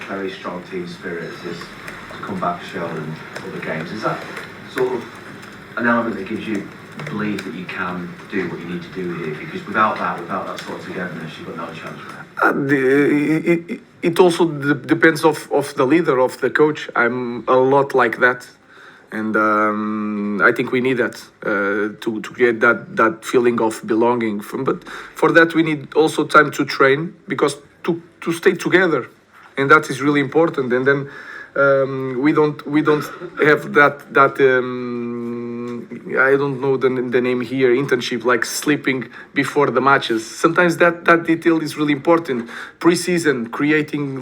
very strong team spirit is to come back shown in other games. Is that sort of an element that gives you belief that you can do what you need to do here? Because without that sort of togetherness, you've got no chance. It also depends of the leader, of the coach. I'm a lot like that, and I think we need that to create that feeling of belonging. But for that, we need also time to train, because to stay together, and that is really important. And then we don't have that. I don't know the name here, internship, like sleeping before the matches. Sometimes that detail is really important. Pre-season, creating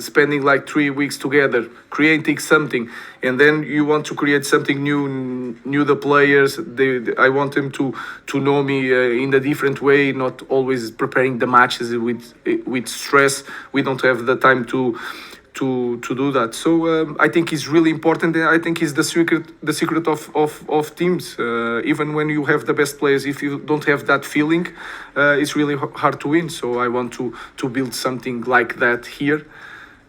spending 3 weeks together, creating something, and then you want to create something new. The players, I want them to know me in a different way, not always preparing the matches with stress. We don't have the time to do that. So I think it's really important. I think it's the secret of teams. Even when you have the best players, if you don't have that feeling, it's really hard to win. So I want to build something like that here,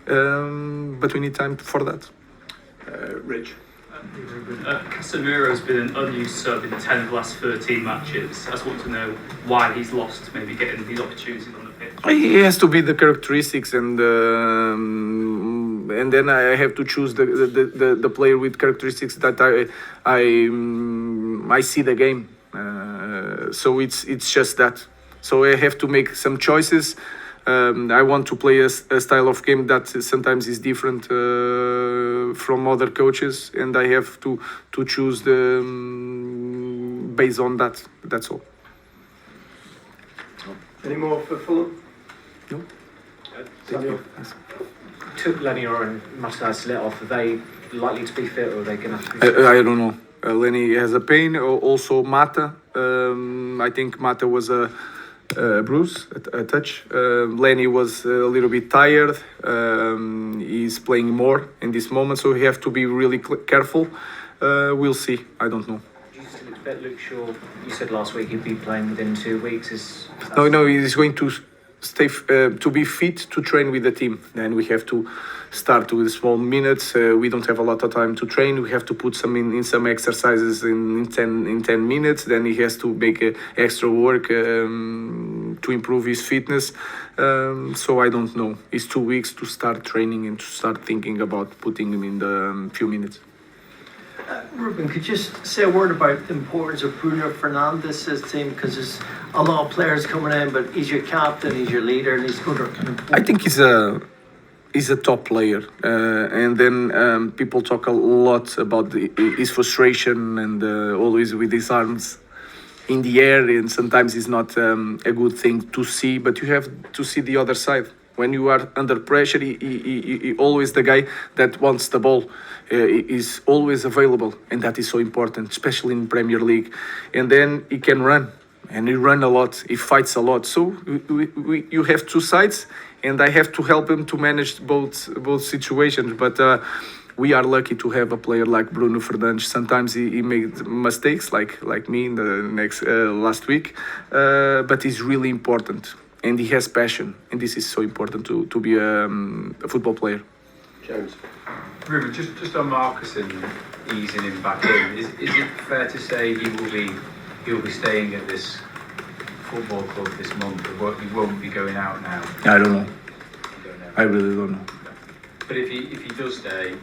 but we need time for that. Rich. Casemiro's been an unused sub in 10 of the last 13 matches. I just want to know why he's lost maybe getting these opportunities on the pitch. He has to be the characteristics, and then I have to choose the player with characteristics that I see the game. So it's just that. So I have to make some choices. I want to play a style of game that sometimes is different from other coaches, and I have to choose based on that. That's all. Any more for Fulham? No. Samuel? Took Lenior and Matthias let off. Are they likely to be fit, or are they going to have to be I don't know. Lenny has a pain. Also Mata. I think Mata was a bruise, a touch. Lenny was a little bit tired. He's playing more in this moment, so we have to be really careful. We'll see. I don't know. Do you still expect Luke Shaw? You said last week he'd be playing within 2 weeks. No, he's going to stay to be fit to train with the team. Then we have to start with small minutes. We don't have a lot of time to train. We have to put some in some exercises in 10 minutes. Then he has to make extra work to improve his fitness. So I don't know. It's 2 weeks to start training and to start thinking about putting him in the few minutes. Ruben, could you just say a word about the importance of Bruno Fernandes's team? Because there's a lot of players coming in, but he's your captain, he's your leader, and he's going to... I think he's a top player, and then people talk a lot about his frustration and always with his arms in the air, and sometimes it's not a good thing to see, but you have to see the other side. When you are under pressure, he always the guy that wants the ball. Is always available, and that is so important, especially in Premier League. And then he can run, and he runs a lot. He fights a lot. So you have two sides, and I have to help him to manage both situations. But we are lucky to have a player like Bruno Fernandes. Sometimes he made mistakes, like me in the last week, but he's really important, and he has passion, and this is so important to be a football player. James. Ruben, just on Marcus and easing him back in, is it fair to say he'll be staying at this football club this month? He won't be going out now? I don't know. I really don't know. But if he does stay,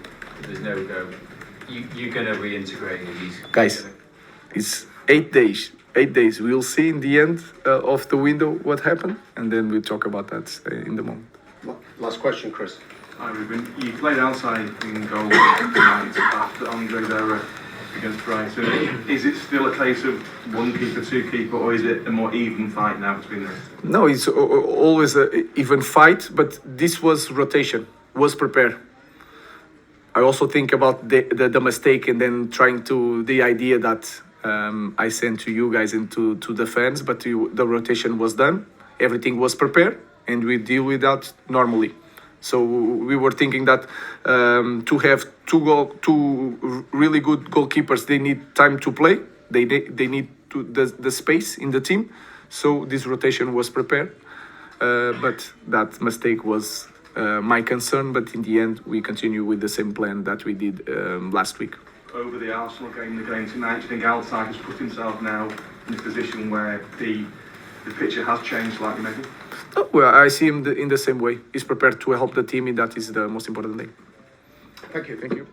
there's no go. You're going to reintegrate him. Guys, it's 8 days. 8 days. We'll see in the end of the window what happened, and then we'll talk about that in the moment. Last question, Chris. Hi Ruben, you played outside in goal tonight after Andre's error against Brighton. Is it still a case of one keeper, two keeper, or is it a more even fight now between them? No, it's always an even fight, but this was rotation, was prepared. I also think about the mistake, and then trying to the idea that I sent to you guys and to the fans, but the rotation was done, everything was prepared, and we deal with that normally. So we were thinking that to have two really good goalkeepers, they need time to play. They need the space in the team. So this rotation was prepared, but that mistake was my concern. But in the end, we continue with the same plan that we did last week. Over the Arsenal game, the game tonight, do you think Altay has put himself now in a position where the picture has changed slightly, maybe? Oh, well, I see him in the same way. He's prepared to help the team, and that is the most important thing. Thank you. Thank you.